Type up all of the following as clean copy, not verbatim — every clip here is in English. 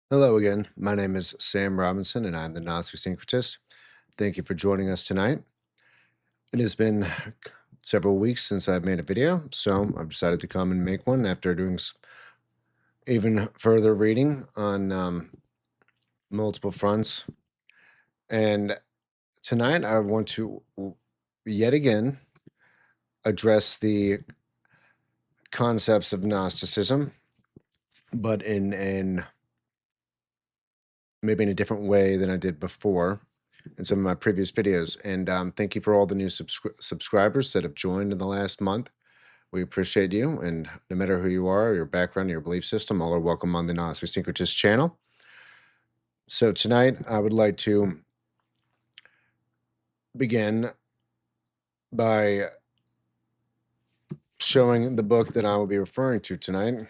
Hello again. My name is Sam Robinson, and I'm the Gnostic Syncretist. Thank you for joining us tonight. It has been several weeks since I've made a video, so I've decided to come and make one after doing even further reading on multiple fronts. And tonight, I want to yet again address the concepts of Gnosticism, but in maybe in a different way than I did before in some of my previous videos. And thank you for all the new subscribers that have joined in the last month. We appreciate you. And no matter who you are, your background, your belief system, all are welcome on the Gnostic Syncretist channel. So tonight, I would like to begin by showing the book that I will be referring to tonight,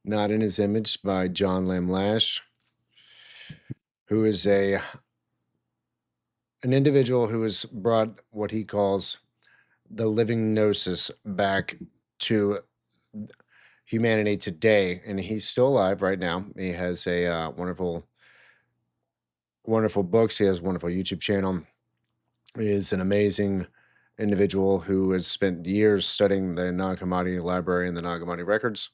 Not in His Image by John Lamb Lash, who is an individual who has brought what he calls the living gnosis back to humanity today, and he's still alive right now. He has a wonderful books. He has a wonderful YouTube channel. He is an amazing individual who has spent years studying the Nag Hammadi library and the Nag Hammadi records,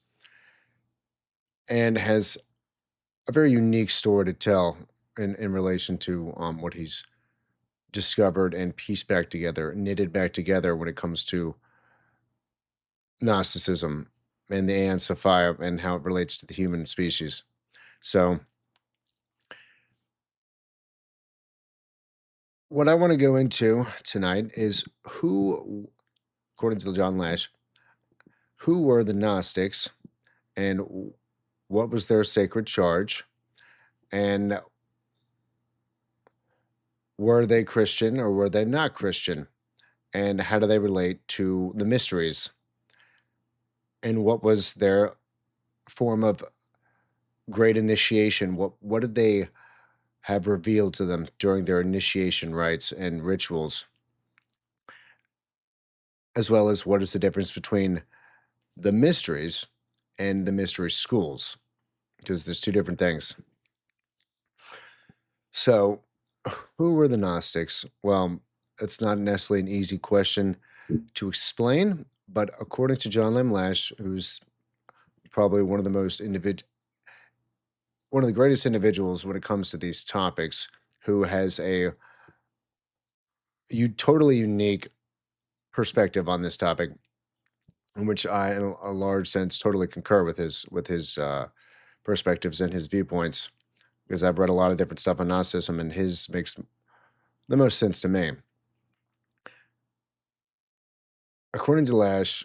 and has a very unique story to tell in relation to what he's discovered and pieced back together, knitted back together when it comes to Gnosticism and the Aeon Sophia and how it relates to the human species. So, what I want to go into tonight is who, according to John Lash, who were the Gnostics and what was their sacred charge, and were they Christian or were they not Christian, and how do they relate to the mysteries, and what was their form of great initiation? What did they have revealed to them during their initiation rites and rituals, as well as what is the difference between the mysteries and the mystery schools, because there's two different things. So, who were the Gnostics? Well, it's not necessarily an easy question to explain, but according to John Lemlash, who's probably one of the greatest individuals when it comes to these topics, who has totally unique perspective on this topic, in which I, in a large sense, totally concur with his perspectives and his viewpoints, because I've read a lot of different stuff on Gnosticism, and his makes the most sense to me. According to Lash,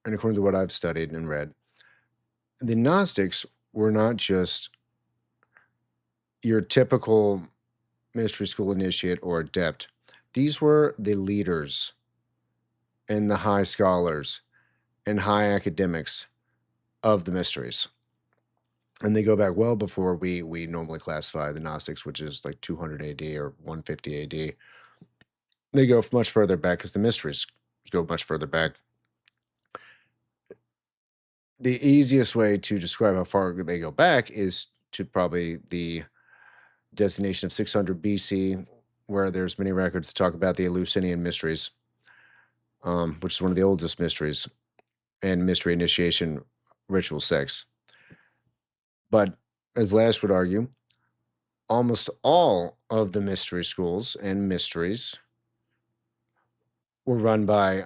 and according to what I've studied and read, the Gnostics were not just your typical mystery school initiate or adept. These were the leaders and the high scholars and high academics of the mysteries. And they go back well before we normally classify the Gnostics, which is like 200 AD or 150 AD. They go much further back because the mysteries go much further back. The easiest way to describe how far they go back is to probably the designation of 600 BC, where there's many records to talk about the Eleusinian mysteries, which is one of the oldest mysteries and mystery initiation ritual sects. But as Lash would argue, almost all of the mystery schools and mysteries were run by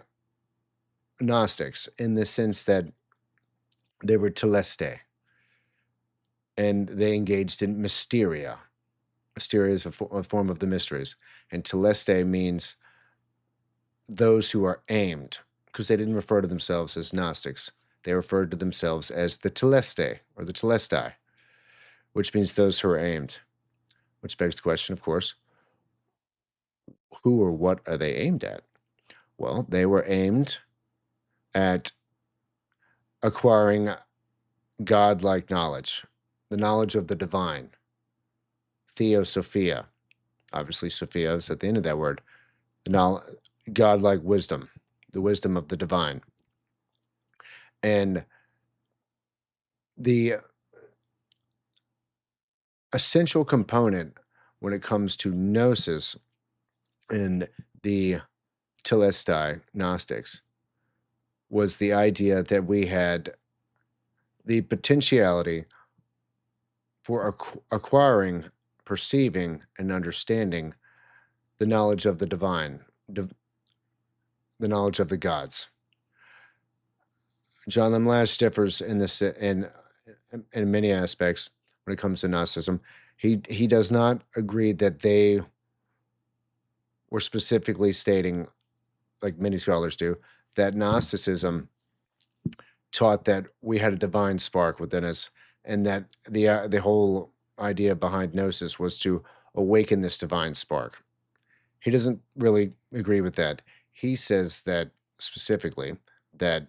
Gnostics in the sense that they were teleste and they engaged in mysteria. Mysteria is a form of the mysteries, and teleste means those who are aimed, because they didn't refer to themselves as Gnostics. They referred to themselves as the teleste or the telestai, which means those who are aimed, which begs the question, of course, who or what are they aimed at? Well, they were aimed at acquiring godlike knowledge, the knowledge of the divine, theosophia. Obviously, Sophia is at the end of that word. Godlike wisdom, the wisdom of the divine. And the essential component when it comes to gnosis and the Telestai Gnostics was the idea that we had the potentiality for acquiring, perceiving, and understanding the knowledge of the divine, div- the knowledge of the gods. John Lemlash differs in this in many aspects when it comes to Gnosticism. He does not agree that they were specifically stating, like many scholars do, that Gnosticism taught that we had a divine spark within us, and that the whole idea behind gnosis was to awaken this divine spark. He doesn't really agree with that. He says that specifically that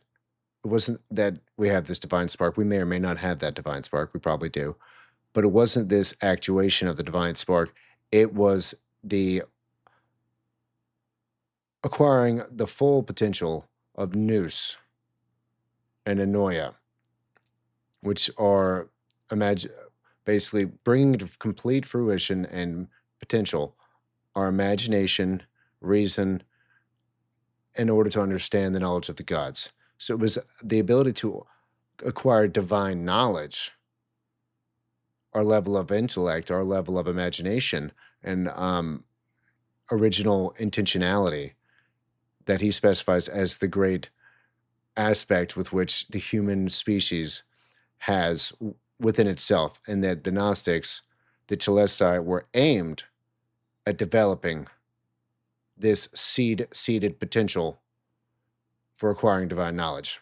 it wasn't that we have this divine spark. We may or may not have that divine spark. We probably do, but it wasn't this actuation of the divine spark. It was the acquiring the full potential of nous and anoia, which are imagine basically bringing to complete fruition and potential our imagination, reason, in order to understand the knowledge of the gods. So it was the ability to acquire divine knowledge, our level of intellect, our level of imagination, and original intentionality that he specifies as the great aspect with which the human species has within itself, and that the Gnostics, the Telestai, were aimed at developing this seeded potential for acquiring divine knowledge,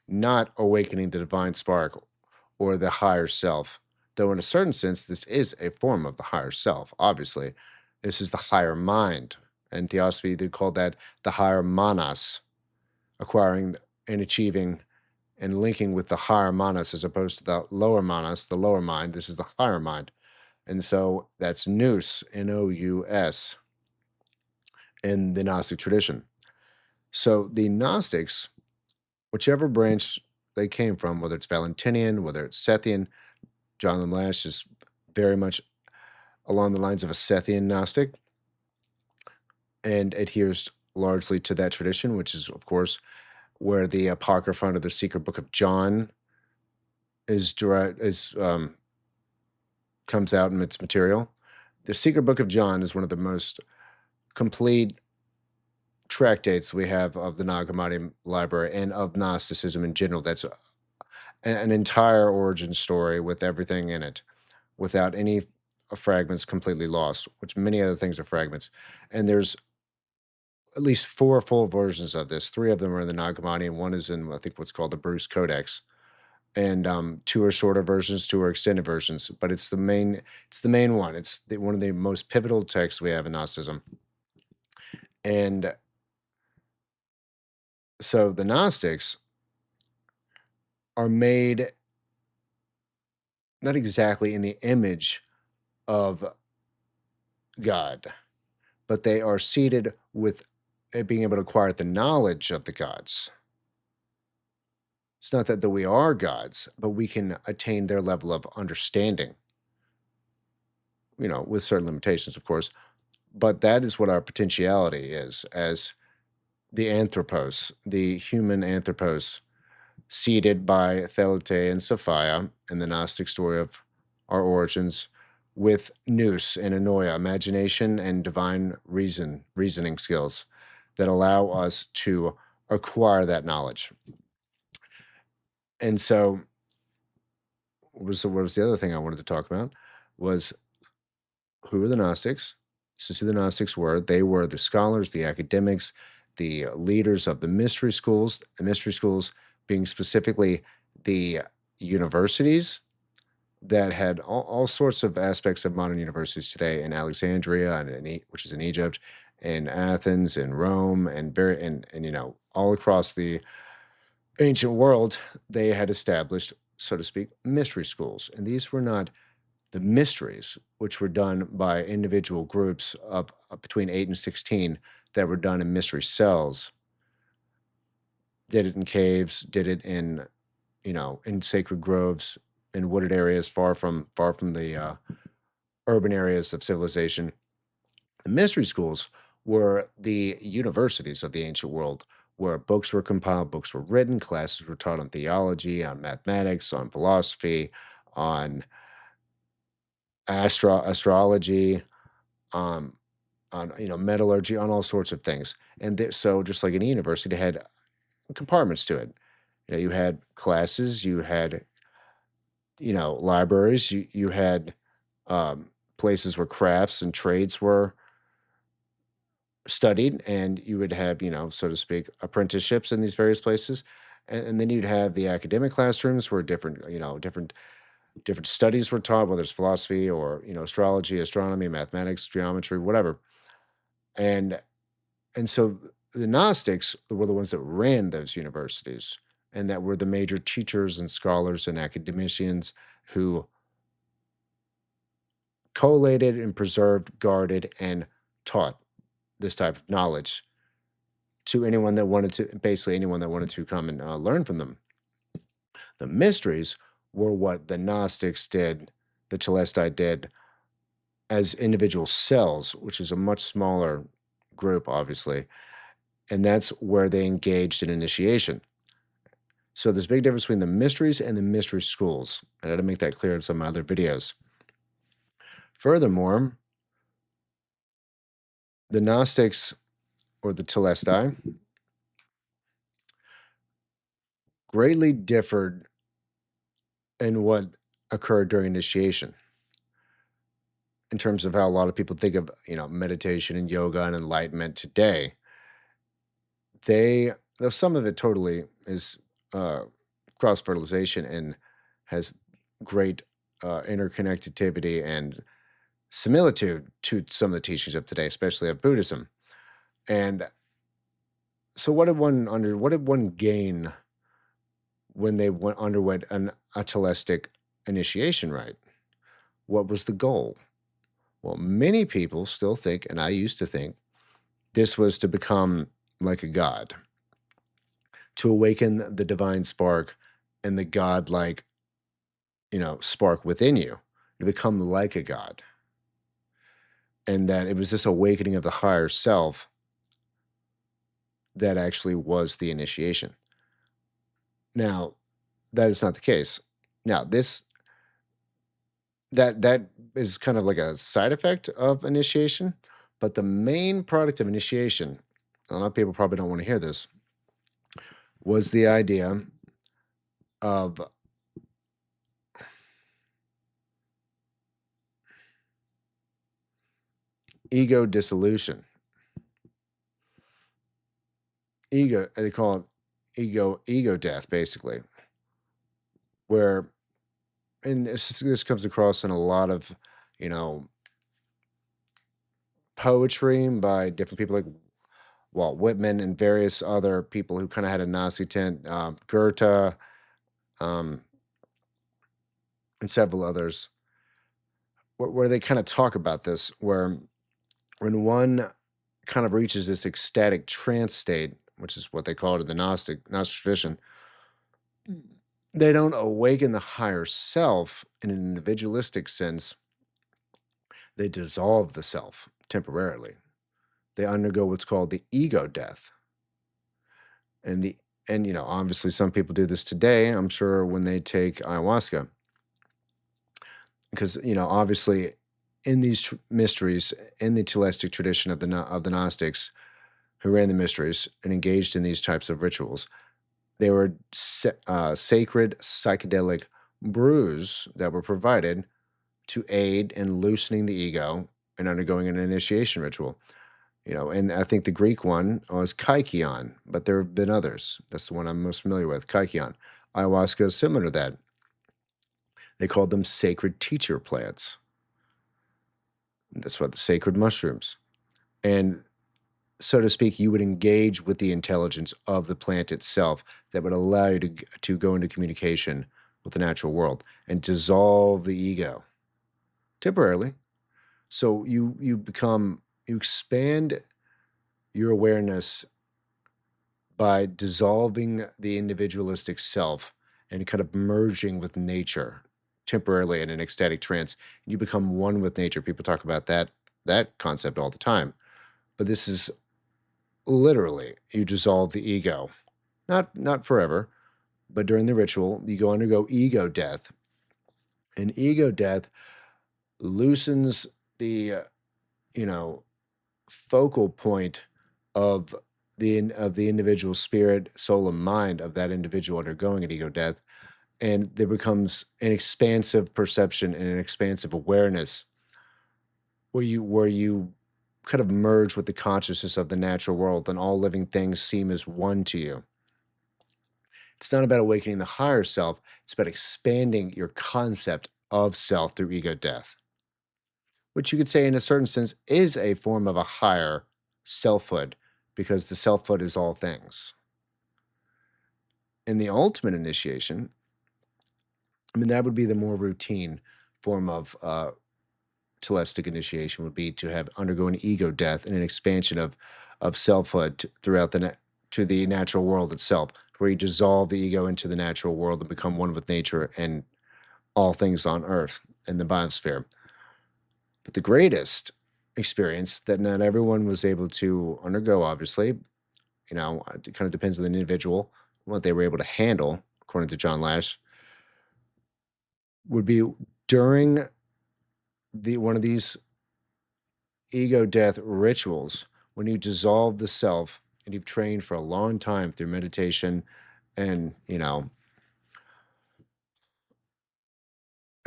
not awakening the divine spark or the higher self. Though, in a certain sense, this is a form of the higher self. Obviously, this is the higher mind. And Theosophy, they call that the higher manas, acquiring and achieving and linking with the higher manas as opposed to the lower manas, the lower mind. This is the higher mind. And so that's nous, Nous, in the Gnostic tradition. So the Gnostics, whichever branch they came from, whether it's Valentinian, whether it's Sethian, John Lash is very much along the lines of a Sethian Gnostic and adheres largely to that tradition, which is, of course, where the Apocryphon of the Secret Book of John comes out in its material. The Secret Book of John is one of the most complete tractates we have of the Nag Hammadi library and of Gnosticism in general. That's an entire origin story with everything in it, without any fragments completely lost, which many other things are fragments. And there's at least 4 full versions of this. 3 of them are in the Nag Hammadi, and 1 is in, I think, what's called the Bruce Codex. And 2 are shorter versions, 2 are extended versions, but it's the main one. It's one of the most pivotal texts we have in Gnosticism. And so the Gnostics are made not exactly in the image of God, but they are seated with being able to acquire the knowledge of the gods. It's not that we are gods, but we can attain their level of understanding, with certain limitations, of course. But that is what our potentiality is as the anthropos, the human anthropos, seeded by Thelete and Sophia in the Gnostic story of our origins, with nous and anoia, imagination and divine reasoning skills that allow us to acquire that knowledge. And so, what was the other thing I wanted to talk about? Was who are the Gnostics? This is who the Gnostics were. They were the scholars, the academics, the leaders of the mystery schools. The mystery schools being specifically the universities that had all sorts of aspects of modern universities today in Alexandria which is in Egypt, in Athens, in Rome, and all across the ancient world. They had established, so to speak, mystery schools, and these were not the mysteries, which were done by individual groups of between 8 and 16 that were done in mystery cells. Did it in caves, did it in sacred groves, in wooded areas far from the urban areas of civilization. The mystery schools were the universities of the ancient world, where books were compiled, books were written, classes were taught on theology, on mathematics, on philosophy, on astrology, um, on metallurgy, on all sorts of things. And so, just like any university, they had compartments to it. You had classes, you had libraries, you had um, places where crafts and trades were studied, and you would have, so to speak, apprenticeships in these various places. And then you'd have the academic classrooms where different studies were taught, whether it's philosophy or astrology, astronomy, mathematics, geometry, whatever. And and so the Gnostics were the ones that ran those universities, and that were the major teachers and scholars and academicians who collated and preserved, guarded, and taught this type of knowledge to anyone that wanted to, basically anyone that wanted to come and learn from them. The mysteries were what the Gnostics did, the Telestai did as individual cells, which is a much smaller group, obviously. And that's where they engaged in initiation. So there's a big difference between the mysteries and the mystery schools. And I had to make that clear in some of my other videos. Furthermore, the Gnostics or the Telestai greatly differed in what occurred during initiation in terms of how a lot of people think of, meditation and yoga and enlightenment today. They, though some of it totally is uh, cross fertilization and has great interconnectivity and similitude to some of the teachings of today, especially of Buddhism. And so, what did one gain when they underwent a telistic initiation rite? What was the goal? Well, many people still think, and I used to think, this was to become like a god, to awaken the divine spark and the godlike, spark within you, to become like a god. And that it was this awakening of the higher self that actually was the initiation. Now, that is not the case. Now, that is kind of like a side effect of initiation, but the main product of initiation, a lot of people probably don't want to hear this, was the idea of ego dissolution. Ego, they call it ego death, basically, where, and this comes across in a lot of, you know, poetry by different people like Walt Whitman and various other people who kind of had a Nazi tent, Goethe, um, and several others, where they kind of talk about this, where when one kind of reaches this ecstatic trance state, which is what they call it in the Gnostic tradition, they don't awaken the higher self in an individualistic sense. They dissolve the self temporarily. They undergo what's called the ego death. And obviously some people do this today, I'm sure, when they take ayahuasca. Because, obviously in these mysteries, in the Telestic tradition of the Gnostics who ran the mysteries and engaged in these types of rituals, they were sacred psychedelic brews that were provided to aid in loosening the ego and undergoing an initiation ritual. And I think the Greek one was kykeon, but there have been others. That's the one I'm most familiar with, kykeon. Ayahuasca is similar to that. They called them sacred teacher plants. That's what the sacred mushrooms. And so to speak, you would engage with the intelligence of the plant itself that would allow you to go into communication with the natural world and dissolve the ego temporarily. So you expand your awareness by dissolving the individualistic self and kind of merging with nature. temporarily in an ecstatic trance. You become one with nature. People talk about that concept all the time. But this is literally you dissolve the ego. Not forever, but during the ritual, you go undergo ego death. And ego death loosens the you know, focal point of the individual spirit, soul, and mind of that individual undergoing an ego death, and there becomes an expansive perception and an expansive awareness where you kind of merge with the consciousness of the natural world, and all living things seem as one to you. It's not about awakening the higher self; it's about expanding your concept of self through ego death, which you could say, in a certain sense, is a form of a higher selfhood, because the selfhood is all things. In the ultimate initiation, I mean, that would be the more routine form of telepstic initiation, would be to have undergo an ego death and an expansion of selfhood throughout to the natural world itself, where you dissolve the ego into the natural world and become one with nature and all things on Earth and the biosphere. But the greatest experience that not everyone was able to undergo, obviously, it kind of depends on the individual, what they were able to handle, according to John Lash, would be during the one of these ego death rituals, when you dissolve the self and you've trained for a long time through meditation and, and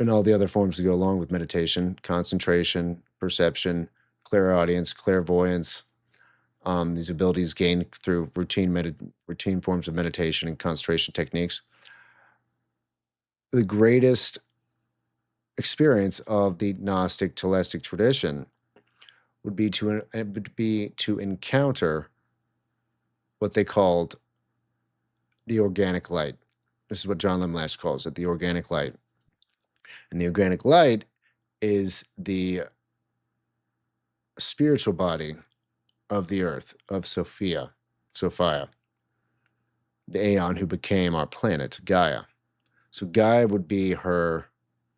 all the other forms that go along with meditation, concentration, perception, clairaudience, clairvoyance, these abilities gained through routine forms of meditation and concentration techniques. The greatest experience of the Gnostic Telestic tradition would be to encounter what they called the organic light. This is what John Limlash calls it, the organic light. And the organic light is the spiritual body of the earth, of Sophia, the Aeon who became our planet, Gaia. So Gaia would be her,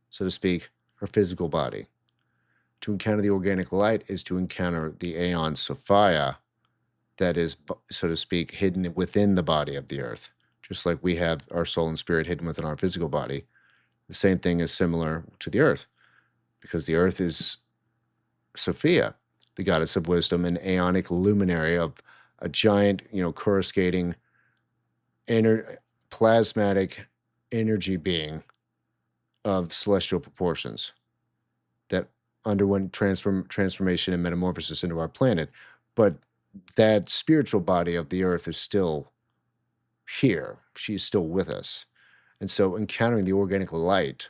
so to speak, her physical body. To encounter the organic light is to encounter the Aeon Sophia that is, so to speak, hidden within the body of the earth. Just like we have our soul and spirit hidden within our physical body, the same thing is similar to the earth, because the earth is Sophia, the goddess of wisdom, an aeonic luminary of a giant, coruscating, plasmatic energy being of celestial proportions that underwent transformation and metamorphosis into our planet. But that spiritual body of the earth is still here. She's still with us. And so encountering the organic light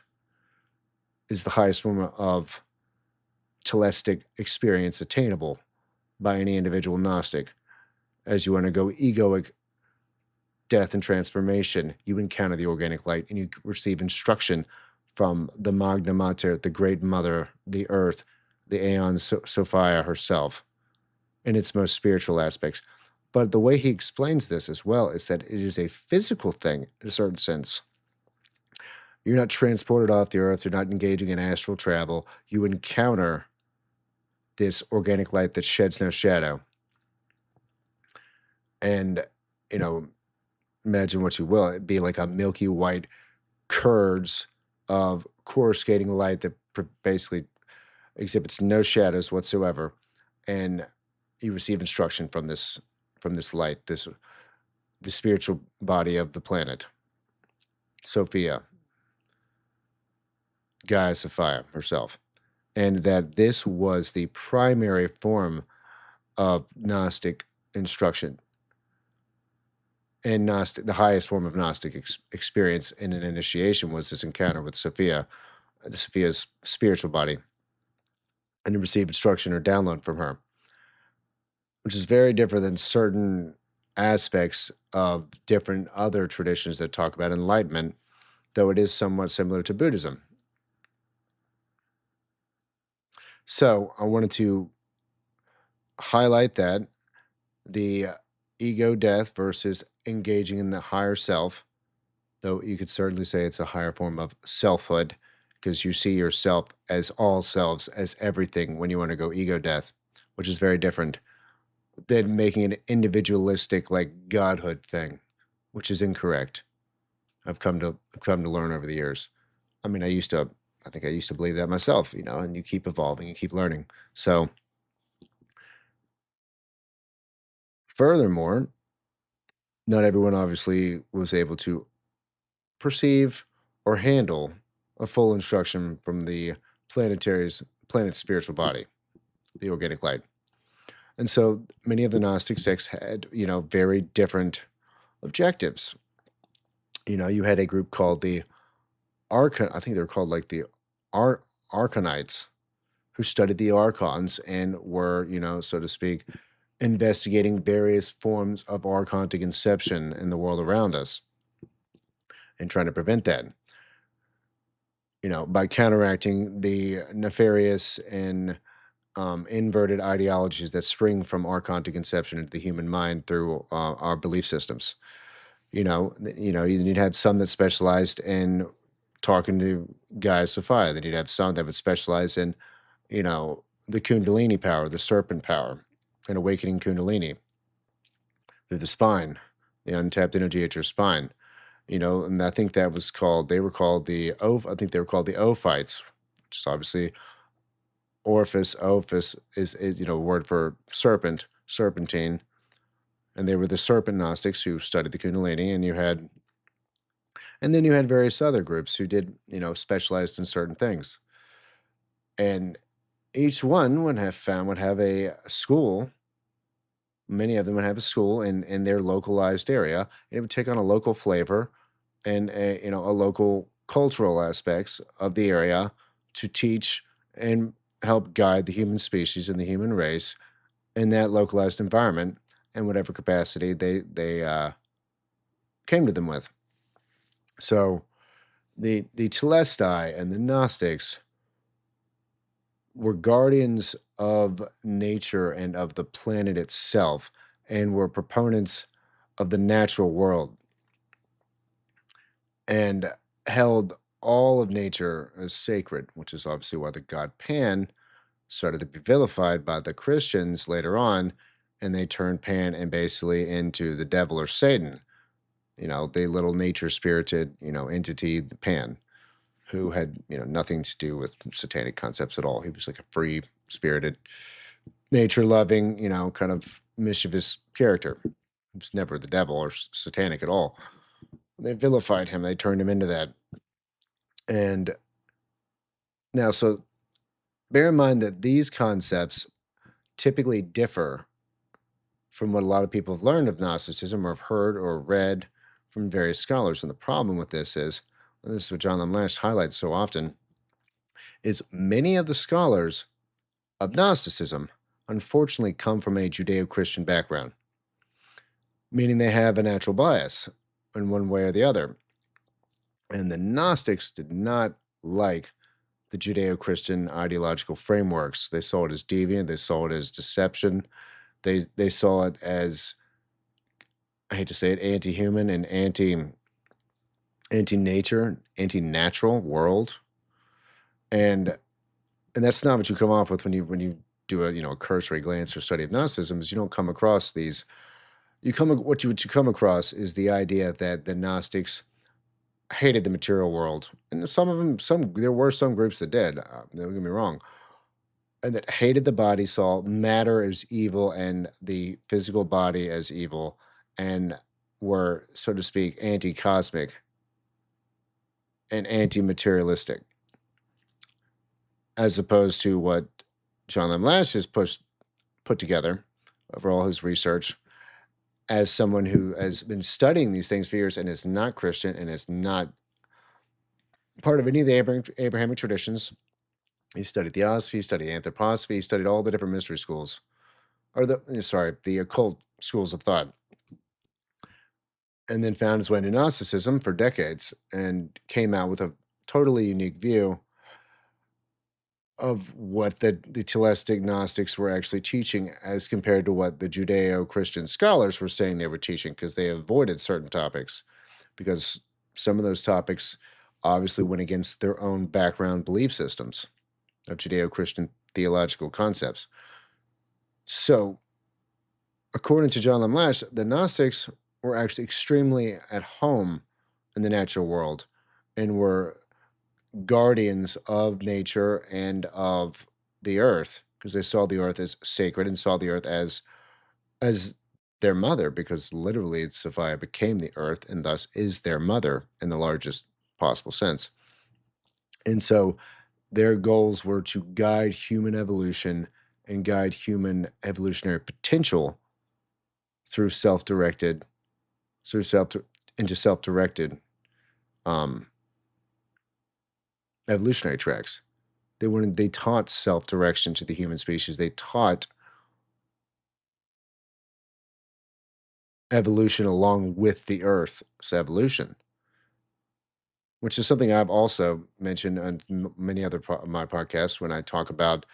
is the highest form of telestic experience attainable by any individual Gnostic. As you undergo egoic death and transformation, you encounter the organic light and you receive instruction from the Magna Mater, the Great Mother, the Earth, the Aeon Sophia herself, in its most spiritual aspects. But the way he explains this as well is that it is a physical thing in a certain sense. You're not transported off the earth, you're not engaging in astral travel. You encounter this organic light that sheds no shadow. And, you know, imagine what you will. It'd be like a milky white curds of coruscating light that basically exhibits no shadows whatsoever. And you receive instruction from this light, the spiritual body of the planet, Sophia, Gaia Sophia herself. And that this was the primary form of Gnostic instruction and Gnostic, the highest form of Gnostic experience in an initiation was this encounter with Sophia, the Sophia's spiritual body, and to receive instruction or download from her, which is very different than certain aspects of different other traditions that talk about enlightenment, though it is somewhat similar to Buddhism. So I wanted to highlight that the ego death versus engaging in the higher self, though you could certainly say it's a higher form of selfhood because you see yourself as all selves, as everything when you undergo ego death, which is very different than making an individualistic, like, godhood thing, which is incorrect. I've come to learn over the years. I mean, I think I used to believe that myself, and you keep evolving, you keep learning. So, furthermore, not everyone obviously was able to perceive or handle a full instruction from the planet's spiritual body, the organic light. And so many of the Gnostic sects had, very different objectives. You had a group called the I think they were called like the Archonites, who studied the archons and were, so to speak, investigating various forms of archontic inception in the world around us and trying to prevent that, by counteracting the nefarious and inverted ideologies that spring from archontic conception into the human mind through our belief systems. You'd have some that specialized in talking to Gaia Sophia. Then you'd have some that would specialize in, the Kundalini power, the serpent power, and awakening Kundalini through the spine, the untapped energy at your spine. And I think that was called. They were called the O. I think they were called the Ophites, which is obviously Orphis. Ophis is a word for serpent, serpentine, and they were the serpent Gnostics who studied the Kundalini, and then you had various other groups who did, specialized in certain things. And each one would have a school. Many of them would have a school in their localized area, and it would take on a local flavor and a local cultural aspects of the area to teach and help guide the human species and the human race in that localized environment in whatever capacity they came to them with. So the Telestai and the Gnostics were guardians of nature and of the planet itself, and were proponents of the natural world, and held all of nature as sacred, which is obviously why the god Pan started to be vilified by the Christians later on, and they turned Pan and basically into the devil or Satan, the little nature spirited, entity, the Pan, who had, nothing to do with satanic concepts at all. He was like a free spirited, nature loving, kind of mischievous character. He was never the devil or satanic at all. They vilified him, they turned him into that. And now, so bear in mind that these concepts typically differ from what a lot of people have learned of Gnosticism or have heard or read from various scholars. And the problem with this is, and this is what John Lamlash highlights so often, is many of the scholars of Gnosticism unfortunately come from a Judeo-Christian background, meaning they have a natural bias in one way or the other. And the Gnostics did not like the Judeo-Christian ideological frameworks. They saw it as deviant, they saw it as deception, they saw it as, I hate to say it, anti-human and anti-nature, anti-natural world. And that's not what you come off with when you do a cursory glance or study of Gnosticism. Is you don't come across these. What you come across is the idea that the Gnostics hated the material world, and some of them, there were some groups that did. Don't get me wrong, and that hated the body, saw matter as evil and the physical body as evil, and were, so to speak, anti-cosmic and anti-materialistic, as opposed to what John Lamlash has put together over all his research as someone who has been studying these things for years and is not Christian and is not part of any of the Abrahamic traditions. He studied theosophy, he studied anthroposophy, he studied all the different mystery schools, or the occult schools of thought, and then found his way into Gnosticism for decades and came out with a totally unique view of what the Telestic Gnostics were actually teaching as compared to what the Judeo-Christian scholars were saying they were teaching, because they avoided certain topics, because some of those topics obviously went against their own background belief systems of Judeo Christian theological concepts. So, according to John Lamlash, the Gnostics were actually extremely at home in the natural world and were guardians of nature and of the earth because they saw the earth as sacred and saw the earth as their mother, because literally Sophia became the earth and thus is their mother in the largest possible sense. And so their goals were to guide human evolution and guide human evolutionary potential through self-directed, through self into self-directed um, evolutionary tracks. They taught self-direction to the human species. They taught evolution along with the Earth's evolution, which is something I've also mentioned on many other my podcasts when I talk about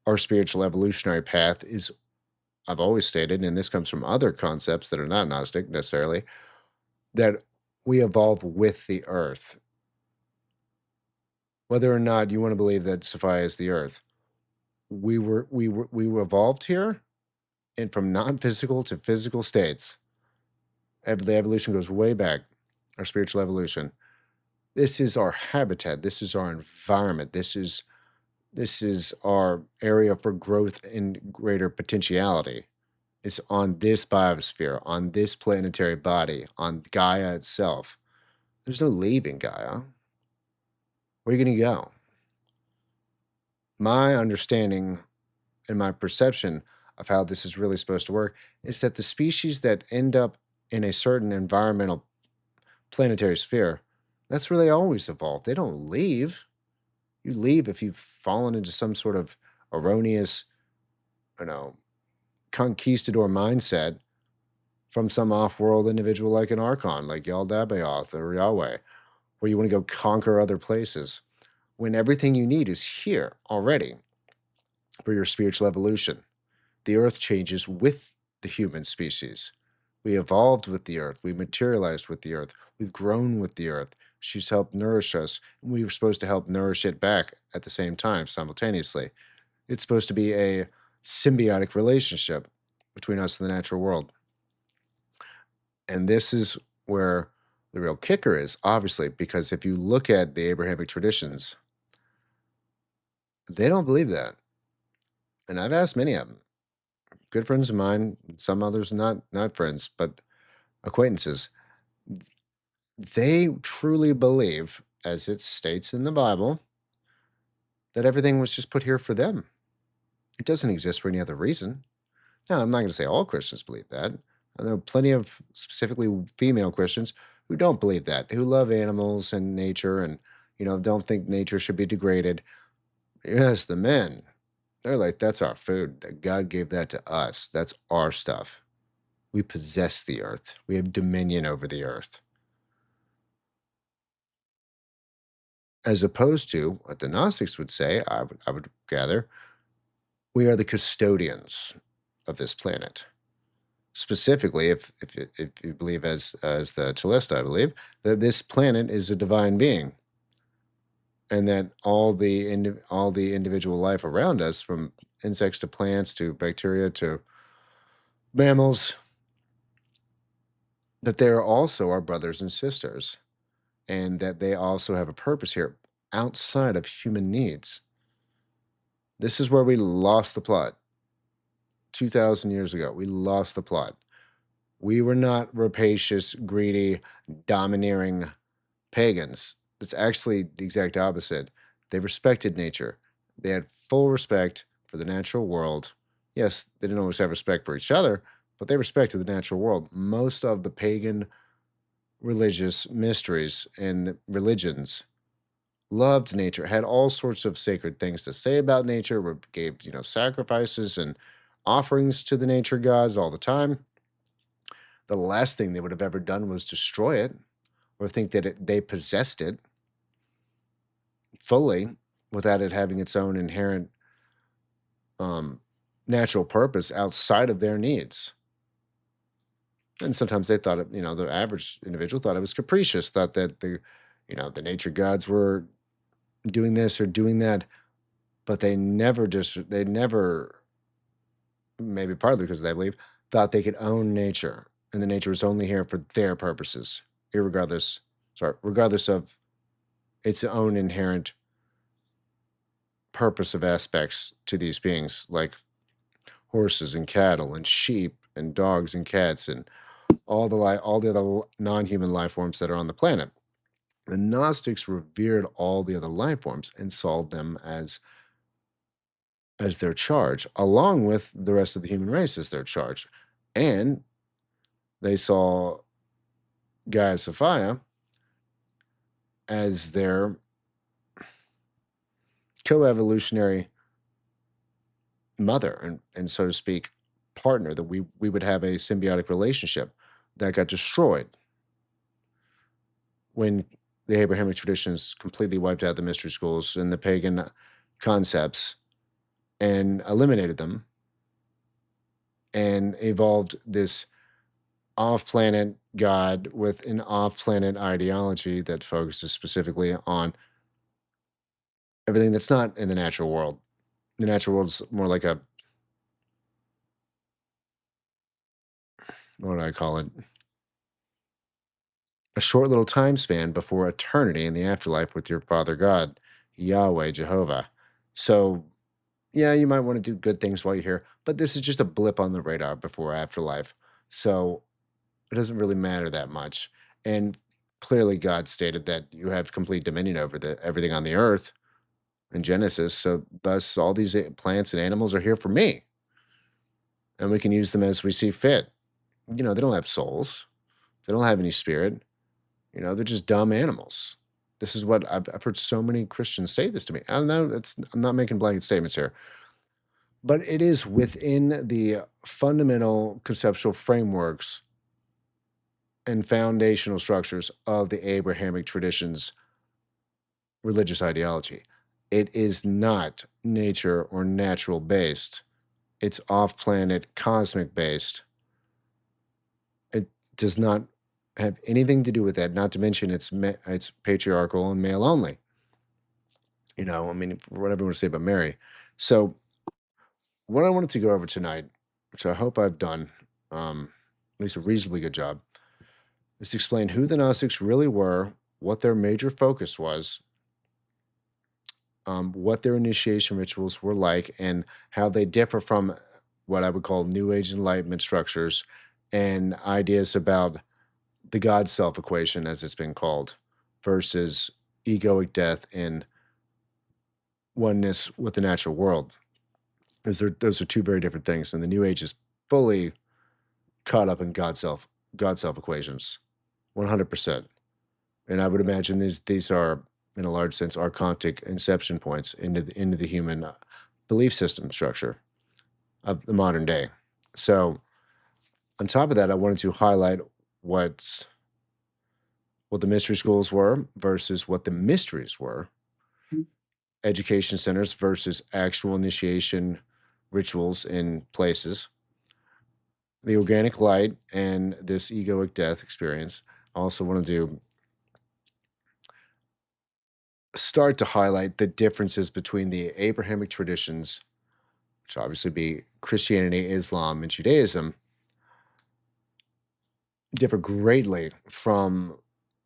our spiritual evolutionary path. Is I've always stated, and this comes from other concepts that are not Gnostic necessarily, that we evolve with the Earth. Whether or not you want to believe that Sophia is the Earth, we were evolved here, and from non-physical to physical states. The evolution goes way back. Our spiritual evolution. This is our habitat. This is our environment. This is our area for growth and greater potentiality. It's on this biosphere, on this planetary body, on Gaia itself. There's no leaving Gaia. Where are you going to go? My understanding and my perception of how this is really supposed to work is that the species that end up in a certain environmental planetary sphere, that's where they always evolve. They don't leave. You leave if you've fallen into some sort of erroneous, you know, conquistador mindset from some off-world individual like an Archon, like Yaldabaoth or Yahweh, where you want to go conquer other places, when everything you need is here already for your spiritual evolution. The earth changes with the human species. We evolved with the earth. We materialized with the earth. We've grown with the earth. She's helped nourish us. And we were supposed to help nourish it back at the same time, simultaneously. It's supposed to be a symbiotic relationship between us and the natural world. And this is where the real kicker is, obviously, because if you look at the Abrahamic traditions, they don't believe that. And I've asked many of them, good friends of mine, some others not friends, but acquaintances. They truly believe, as it states in the Bible, that everything was just put here for them. It doesn't exist for any other reason. Now, I'm not going to say all Christians believe that. I know plenty of specifically female Christians who don't believe that, who love animals and nature and, don't think nature should be degraded. Yes, the men, they're like, that's our food. That God gave that to us. That's our stuff. We possess the earth. We have dominion over the earth. As opposed to what the Gnostics would say, I would gather, we are the custodians of this planet. Specifically, if you believe as the Telesta, I believe that this planet is a divine being, and that all the individual life around us, from insects to plants to bacteria to mammals, that they are also our brothers and sisters, and that they also have a purpose here outside of human needs. This is where we lost the plot 2,000 years ago. We lost the plot. We were not rapacious, greedy, domineering pagans. It's actually the exact opposite. They respected nature. They had full respect for the natural world. Yes, they didn't always have respect for each other, but they respected the natural world. Most of the pagan religious mysteries and religions loved nature, had all sorts of sacred things to say about nature, gave, sacrifices and offerings to the nature gods all the time. The last thing they would have ever done was destroy it or think that they possessed it fully without it having its own inherent um, natural purpose outside of their needs. And sometimes they thought it, the average individual thought it was capricious, thought that the, The nature gods were doing this or doing that, but they never, maybe partly because they believe, thought they could own nature, and the nature was only here for their purposes, irregardless, sorry, regardless of its own inherent purpose of aspects to these beings, like horses and cattle and sheep and dogs and cats and all the other non-human life forms that are on the planet. The Gnostics revered all the other life forms and saw them as their charge, along with the rest of the human race as their charge. And they saw Gaia Sophia as their co-evolutionary mother and so to speak, partner, that we would have a symbiotic relationship that got destroyed when the Abrahamic traditions completely wiped out the mystery schools and the pagan concepts and eliminated them and evolved this off-planet god with an off-planet ideology that focuses specifically on everything that's not in the natural world. The natural world is more like a, what do I call it? A short little time span before eternity in the afterlife with your Father God, Yahweh, Jehovah. So, yeah, you might want to do good things while you're here, but this is just a blip on the radar before afterlife. So, it doesn't really matter that much. And clearly, God stated that you have complete dominion over everything on the earth in Genesis. So, thus, all these plants and animals are here for me, and we can use them as we see fit. They don't have souls, they don't have any spirit. They're just dumb animals. This is what I've heard so many Christians say this to me. I don't know. I'm not making blanket statements here, but it is within the fundamental conceptual frameworks and foundational structures of the Abrahamic traditions religious ideology. It is not nature or natural based. It's off planet cosmic based. It does not have anything to do with that, not to mention it's patriarchal and male only. I mean, whatever you want to say about Mary. So, what I wanted to go over tonight, which I hope I've done at least a reasonably good job, is to explain who the Gnostics really were, what their major focus was, what their initiation rituals were like, and how they differ from what I would call New Age Enlightenment structures and ideas about the God self equation, as it's been called, versus egoic death and oneness with the natural world. Those are two very different things, and the New Age is fully caught up in God self equations, 100%. And I would imagine these are, in a large sense, archontic inception points into the human belief system structure of the modern day. So, on top of that, I wanted to highlight what's what the mystery schools were versus what the mysteries were, education centers versus actual initiation rituals in places, the organic light, and this egoic death experience. I also want to start to highlight the differences between the Abrahamic traditions, which obviously be Christianity, Islam, and Judaism, differ greatly from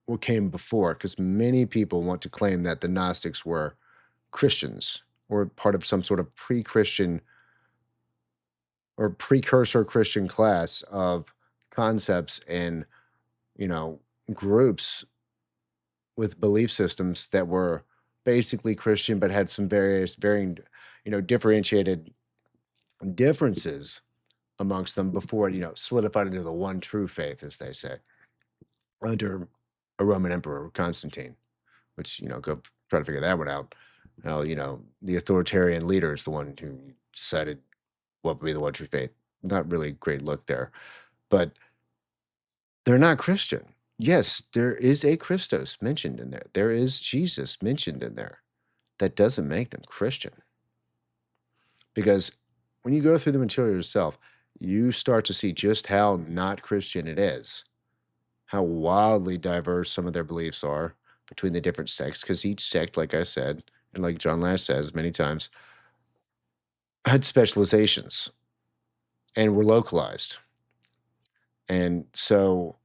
what came before, because many people want to claim that the Gnostics were Christians or part of some sort of pre-Christian or precursor Christian class of concepts and, you know, groups with belief systems that were basically Christian but had some varying, differentiated differences amongst them before, solidified into the one true faith, as they say, under a Roman emperor, Constantine, which, go try to figure that one out. How, the authoritarian leader is the one who decided what would be the one true faith. Not really great look there, but they're not Christian. Yes, there is a Christos mentioned in there. There is Jesus mentioned in there. That doesn't make them Christian. Because when you go through the material yourself, you start to see just how not Christian it is, how wildly diverse some of their beliefs are, between the different sects because each sect, like I said, and like John Lash says many times, had specializations and were localized. And so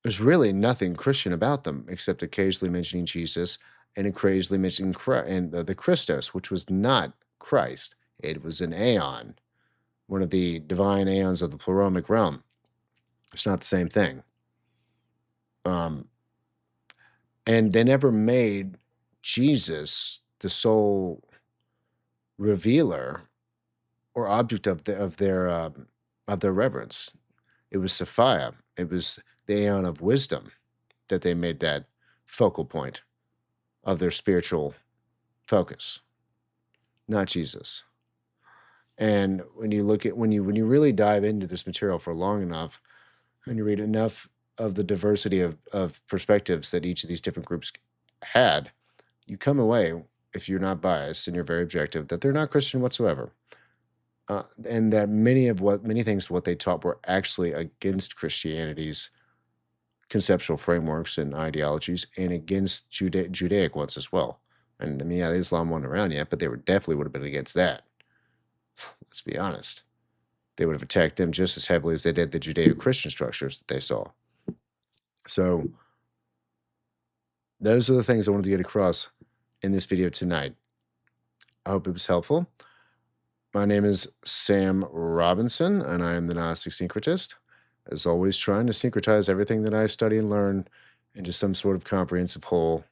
there's really nothing Christian about them except occasionally mentioning Jesus and occasionally mentioning and the Christos, which was not Christ. It was an aeon, one of the divine aeons of the pluralic realm. It's not the same thing. Um, and they never made Jesus the sole revealer or object of their reverence. It was Sophia. It was the aeon of wisdom that they made that focal point of their spiritual focus, not Jesus. And when you look at when you really dive into this material for long enough, and you read enough of the diversity of perspectives that each of these different groups had, you come away, if you're not biased and you're very objective, that they're not Christian whatsoever. And that many things what they taught were actually against Christianity's conceptual frameworks and ideologies and against Judaic ones as well. And I mean, yeah, Islam wasn't around yet, but they were definitely would have been against that. Let's be honest. They would have attacked them just as heavily as they did the Judeo-Christian structures that they saw. So those are the things I wanted to get across in this video tonight. I hope it was helpful. My name is Sam Robinson, and I am the Gnostic Syncretist. As always, trying to syncretize everything that I study and learn into some sort of comprehensive whole.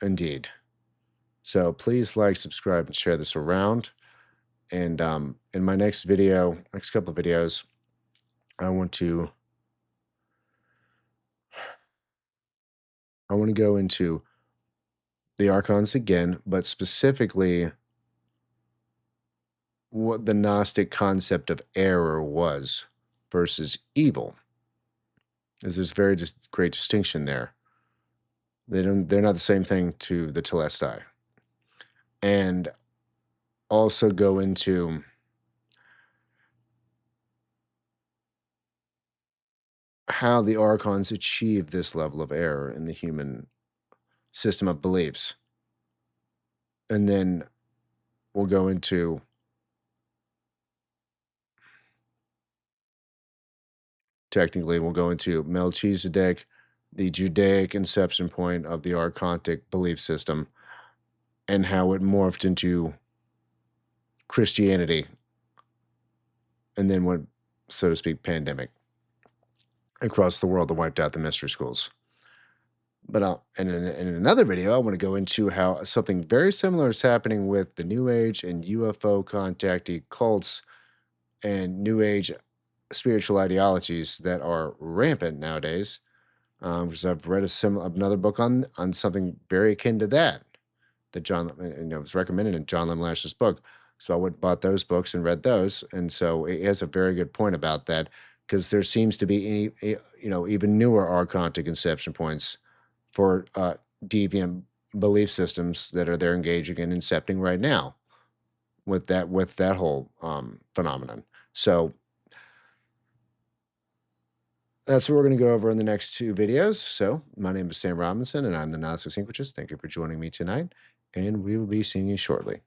Indeed. So please like, subscribe, and share this around. And in my next couple of videos, I want to go into the archons again, but specifically what the Gnostic concept of error was versus evil. There's this very great distinction there. They're not the same thing to the Telestai. And also go into how the archons achieve this level of error in the human system of beliefs. And then we'll go into Melchizedek, the Judaic inception point of the archontic belief system, and how it morphed into Christianity, and then went, so to speak, pandemic across the world that wiped out the mystery schools. But in another video, I want to go into how something very similar is happening with the New Age and UFO contactee cults and New Age spiritual ideologies that are rampant nowadays. Because I've read another book on something very akin to that John was recommended in John Lemlash's book. So I went and bought those books and read those, and so it has a very good point about that because there seems to be even newer archontic conception points for deviant belief systems that they're engaging in incepting right now with that whole phenomenon. So that's what we're going to go over in the next two videos. So my name is Sam Robinson, and I'm the Gnostic Syncretist. Thank you for joining me tonight, and we will be seeing you shortly.